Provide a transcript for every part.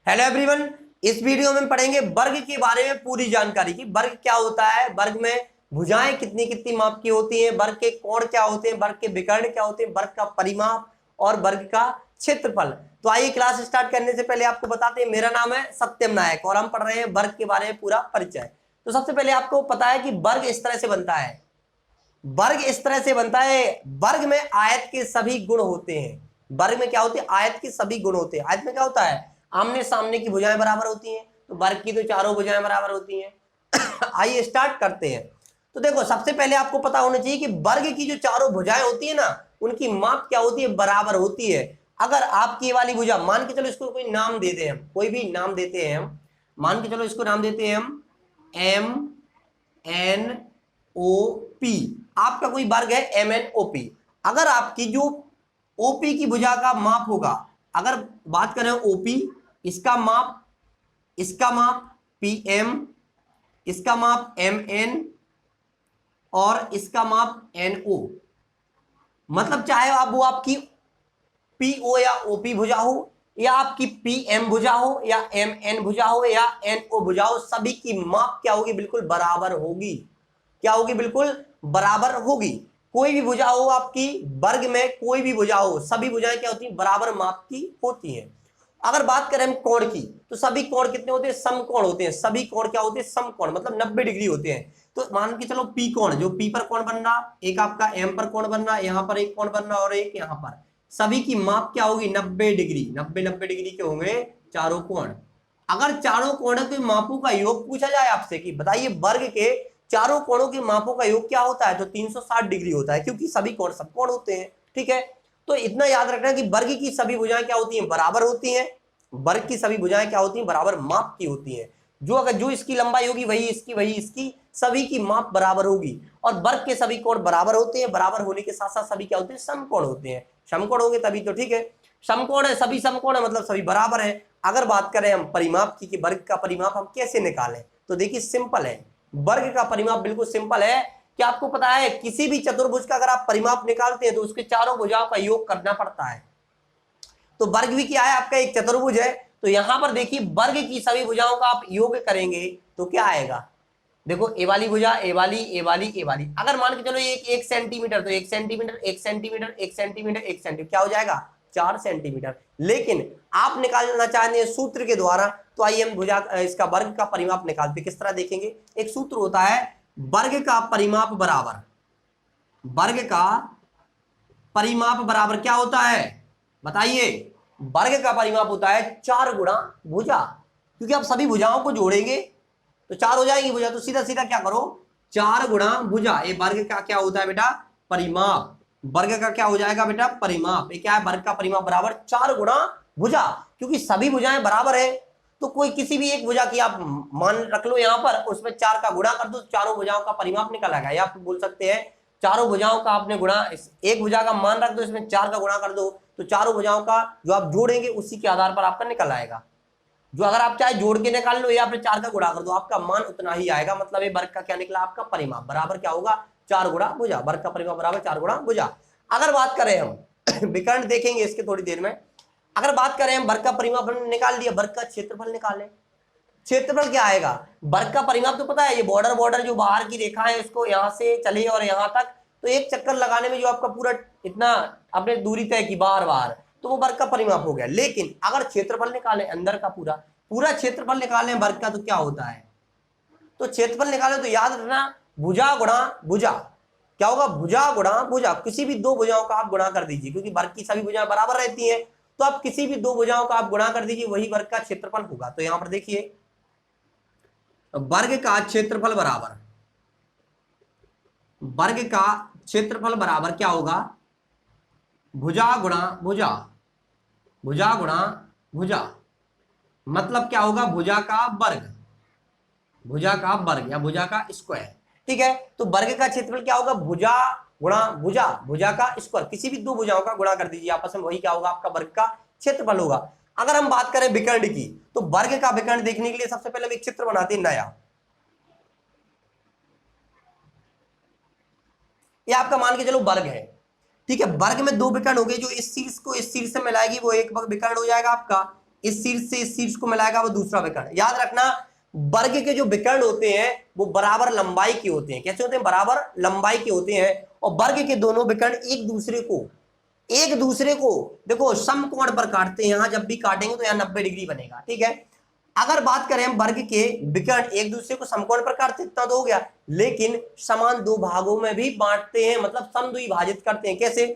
Hello everyone, इस video में पढ़ेंगे वर्ग के बारे में पूरी जानकारी की। वर्ग क्या होता है, वर्ग में भुजाएं कितनी कितनी माप की होती हैं, वर्ग के कोण क्या होते हैं, वर्ग के विकर्ण क्या होते हैं, वर्ग का परिमाप और वर्ग का क्षेत्रफल। तो आइए क्लास स्टार्ट करने से पहले आपको बताते हैं, मेरा नाम है सत्यम नायक और हम पढ़ रहे हैं वर्ग के बारे में पूरा परिचय। तो सबसे पहले आपको पता है कि वर्ग इस तरह से बनता है। वर्ग इस तरह से बनता है, वर्ग में आयत के सभी गुण होते हैं। वर्ग में क्या होते हैं, आयत के सभी गुण होते हैं। आयत में क्या होता है, आमने सामने की भुजाएं बराबर होती हैं, तो वर्ग की तो चारों भुजाएं बराबर होती हैं। आइए स्टार्ट करते हैं। तो देखो, सबसे पहले आपको पता होना चाहिए कि वर्ग की जो चारों भुजाएं होती है ना, उनकी माप क्या होती है, बराबर होती है। अगर आपकी ये वाली भुजा, मान के चलो इसको कोई नाम दे दें, हम कोई भी नाम देते हैं, हम मान के चलो इसको नाम देते हैं हम एम एन ओ पी। आपका कोई वर्ग है एम एन ओ पी। अगर आपकी जो ओपी की भुजा का माप होगा, अगर बात करें ओपी, इसका माप पी एम, इसका माप एम एन और इसका माप एन ओ। मतलब चाहे आप वो आपकी पी ओ या ओपी भुजा हो, या आपकी पी एम भुजा हो, या एम एन भुजा हो, या एन ओ भुजा हो, सभी की माप क्या होगी, बिल्कुल बराबर होगी। क्या होगी, बिल्कुल बराबर होगी। कोई भी भुजा हो आपकी, वर्ग में कोई भी भुजा हो, सभी भुजाएं क्या होती हैं, बराबर माप की होती हैं। अगर बात करें हम कोण की, तो सभी कोण कितने होते हैं, समकोण होते हैं। सभी कोण क्या होते हैं, समकोण, मतलब 90 डिग्री होते हैं। तो मान के चलो पी कोण, जो पी पर कोण बन रहा, एक आपका एम पर कोण बन रहा, यहां पर एक कोण बन रहा और एक यहां पर, सभी की माप क्या होगी, 90 डिग्री। 90 डिग्री के होंगे चारों कोण। अगर चारों कोणों के मापों का योग पूछा जाए आपसे कि बताइए वर्ग के चारों कोणों के मापों का योग क्या होता है, तो 360 डिग्री होता है, क्योंकि सभी कोण समकोण होते हैं। ठीक है, तो इतना याद रखना कि वर्ग की सभी भुजाएं क्या होती हैं, बराबर होती हैं। वर्ग की सभी भुजाएं क्या होती हैं, बराबर माप की होती हैं। जो इसकी लंबाई होगी वही इसकी, सभी की माप बराबर होगी। और वर्ग के सभी कोण बराबर होते हैं। बराबर होने के साथ साथ सभी क्या होते हैं, समकोण होते हैं। समकोण होंगे तभी तो ठीक है। समकोण है, सभी समकोण है, मतलब सभी बराबर है। अगर बात करें हम परिमाप की कि वर्ग का परिमाप हम कैसे निकालें, तो देखिए सिंपल है। वर्ग का परिमाप बिल्कुल सिंपल है। कि आपको पता है, किसी भी चतुर्भुज का अगर आप परिमाप निकालते हैं तो उसके चारों भुजाओं का योग करना पड़ता है। तो वर्ग भी क्या है, आपका एक चतुर्भुज है। तो यहां पर देखिए, वर्ग की सभी भुजाओं का आप योग करेंगे तो क्या आएगा, देखो ए वाली भुजा, ए वाली, ए वाली, ए वाली। अगर मान के चलो एक सेंटीमीटर, तो 1 सेंटीमीटर, 1 सेंटीमीटर, 1 सेंटीमीटर, 1 सेंटीमीटर, क्या हो जाएगा, 4 सेंटीमीटर। लेकिन आप निकालना चाहते हैं सूत्र के द्वारा, तो आइए हम भुजा इसका वर्ग का परिमाप निकालते हैं। किस तरह देखेंगे, एक सूत्र होता है, वर्ग का परिमाप बराबर, वर्ग का परिमाप बराबर क्या होता है, बताइए। वर्ग का परिमाप होता है 4 गुणा भुजा, क्योंकि आप सभी भुजाओं को जोड़ेंगे तो 4 हो जाएगी भुजा। तो सीधा सीधा क्या करो, 4 गुणा भुजा। ये वर्ग का क्या होता है बेटा, परिमाप। वर्ग का क्या हो जाएगा बेटा, परिमाप। ये क्या है, वर्ग का परिमाप बराबर 4 गुणा भुजा, क्योंकि सभी भुजाएं बराबर है। तो कोई किसी भी एक भुजा की आप मान रख लो यहां पर, उसमें 4 का गुणा कर दो, चारों भुजाओं का परिमाप निकल आएगा। या आप बोल सकते हैं, चारों भुजाओं का आपने गुणा, एक भुजा का मान रख दो, इसमें 4 का गुणा कर दो, तो चारों भुजाओं का जो आप जोड़ेंगे उसी के आधार पर आपका निकल आएगा। जो अगर आप चाहे जोड़ के निकाल लो या फिर 4 का गुणा कर दो, आपका मान उतना ही आएगा। मतलब ये वर्ग का क्या निकला, आपका परिमाप बराबर क्या होगा, 4 गुणा भुजा। वर्ग का परिमाप बराबर 4 गुणा भुजा। अगर बात करें हम विकर्ण देखेंगे इसके थोड़ी देर में। अगर बात करें हम वर्ग का परिमाप निकाल लिया, वर्ग का क्षेत्रफल निकालें। क्षेत्रफल क्या आएगा, वर्ग का परिमाप तो पता है, ये बॉर्डर जो बाहर की रेखा है, इसको यहां से चले और यहां तक, तो एक चक्कर लगाने में जो आपका पूरा इतना आपने दूरी तय की बार बार, तो वो वर्ग का परिमाप हो गया। लेकिन अगर क्षेत्रफल निकालें अंदर का पूरा पूरा क्षेत्रफल निकालें वर्ग का, तो क्या होता है, तो क्षेत्रफल निकालें तो याद रखना, भुजा गुणा भुजा क्या होगा, भुजा गुणा भुजा। किसी भी दो भुजाओं का आप गुणा कर दीजिए, क्योंकि वर्ग की सभी भुजाएं बराबर रहती हैं, तो आप किसी भी दो भुजाओं का आप गुणा कर दीजिए, वही वर्ग का क्षेत्रफल होगा। तो यहां पर देखिए, वर्ग का क्षेत्रफल बराबर, वर्ग का क्षेत्रफल बराबर क्या होगा, भुजा गुणा भुजा, भुजा गुणा भुजा। मतलब क्या होगा, भुजा का वर्ग, भुजा का वर्ग या भुजा का स्क्वायर। ठीक है, तो वर्ग का क्षेत्रफल क्या होगा, भुजा गुणा भुजा, भुजा का स्क्वायर। किसी भी दो भुजाओं का गुणा कर दीजिए आपस में, वही क्या होगा, आपका वर्ग का क्षेत्रफल होगा। अगर हम बात करें विकर्ण की, तो वर्ग का विकर्ण देखने के लिए सबसे पहले हम एक चित्र बनाते हैं नया। ये आपका मान के चलो वर्ग है, ठीक है। वर्ग में दो विकर्ण हो गए, जो इस शीर्ष को इस शीर्ष से मिलाएगी वो एक विकर्ण हो जाएगा आपका। इस शीर्ष से इस शीर्ष को मिलाएगा वो दूसरा विकर्ण। याद रखना वर्ग के जो विकर्ण होते हैं वो बराबर लंबाई के होते हैं। कैसे होते हैं? बराबर लंबाई के होते हैं। और वर्ग के दोनों विकर्ण एक दूसरे को देखो समकोण पर काटते हैं। यहां जब भी काटेंगे तो यहाँ 90 डिग्री बनेगा। ठीक है, अगर बात करें हम वर्ग के विकर्ण एक दूसरे को समकोण पर काटते इतना तो हो गया, लेकिन समान दो भागों में भी बांटते हैं, मतलब समद्विभाजित करते हैं। कैसे?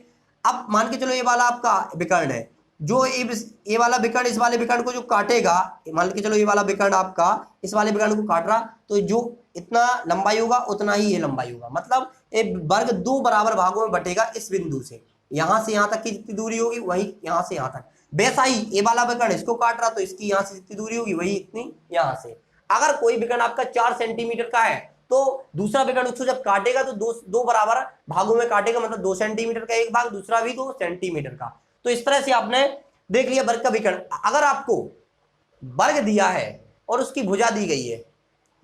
अब मान के चलो ये वाला आपका विकर्ण है, जो ये वाला विकर्ण इस वाले विकर्ण को जो काटेगा, मान के चलो ये वाला विकर्ण आपका इस वाले विकर्ण को काट रहा, तो जो इतना लंबाई होगा उतना ही ये लंबाई होगा। मतलब ये वर्ग दो बराबर भागों में बटेगा इस बिंदु से, यहां से यहां तक की जितनी दूरी होगी वही यहां से यहां तक। वैसा ही ये वाला विकर्ण इसको काट रहा, तो इसकी यहां से जितनी दूरी होगी वही इतनी यहां से। अगर कोई विकर्ण आपका 4 सेंटीमीटर का है तो दूसरा विकर्ण उसको जब काटेगा तो दो बराबर भागों में काटेगा, मतलब 2 सेंटीमीटर का एक भाग, दूसरा भी 2 सेंटीमीटर का। तो इस तरह से आपने देख लिया वर्ग का विकर्ण। अगर आपको वर्ग दिया है और उसकी भुजा दी गई है,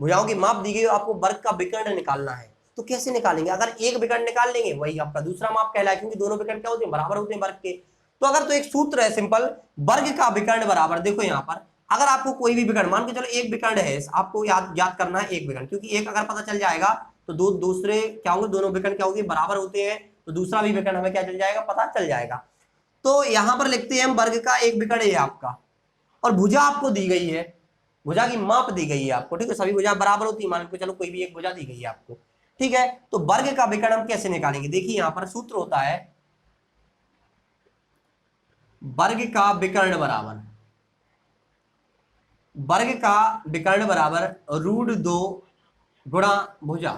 भुजाओं की माप दी गई है, आपको वर्ग का विकर्ण निकालना है, तो कैसे निकालेंगे? अगर एक विकर्ण निकाल लेंगे वही आपका दूसरा माप कहलाए, क्योंकि दोनों विकर्ण क्या होते हैं? बराबर होते हैं वर्ग के। तो अगर तो एक सूत्र है सिंपल, वर्ग का विकर्ण बराबर, देखो यहां पर अगर आपको कोई भी विकर्ण, मान के चलो एक विकर्ण है, आपको याद करना है एक विकर्ण, क्योंकि एक अगर पता चल जाएगा तो दूसरे क्या होंगे? दोनों विकर्ण क्या होंगे? बराबर होते हैं, तो दूसरा भी विकर्ण हमें क्या चल जाएगा? पता चल जाएगा। तो यहां पर लिखते हैं हम वर्ग का एक विकर्ण है आपका, और भुजा आपको दी गई है, भुजा की माप दी गई है आपको। ठीक है, सभी भुजा बराबर होती है, मान के चलो कोई भी एक भुजा दी गई है आपको। ठीक है, तो वर्ग का विकर्ण हम कैसे निकालेंगे? देखिए यहां पर सूत्र होता है वर्ग का विकर्ण बराबर, वर्ग का विकर्ण बराबर √2 गुणा भुजा।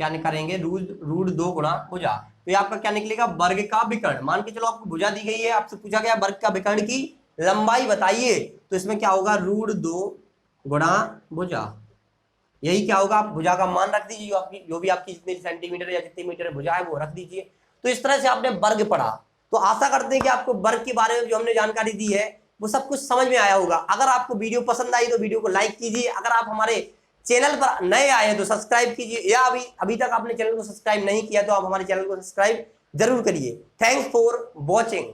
क्या निकालेंगे? √2 गुणा भुजा। तो ये आपका क्या निकलेगा? वर्ग का विकर्ण। मान के चलो आपको भुजा दी गई है, आपसे पूछा गया वर्ग का विकर्ण की लंबाई बताइए, तो इसमें क्या होगा? √2 गुणा भुजा। यही क्या होगा? आप भुजा का मान रख दीजिए, जो भी आपकी जितनी सेंटीमीटर या जितनी मीटर भुजा है वो रख दीजिए। तो इस तरह से आपने वर्ग पढ़ा। तो आशा करते हैं कि आपको वर्ग के बारे में जो हमने जानकारी दी है वो सब कुछ समझ में आया होगा। अगर आपको वीडियो पसंद आई तो वीडियो को लाइक कीजिए। अगर आप हमारे चैनल पर नए आए हैं तो सब्सक्राइब कीजिए, या अभी तक आपने चैनल को सब्सक्राइब नहीं किया तो आप हमारे चैनल को सब्सक्राइब जरूर करिए। Thanks for watching.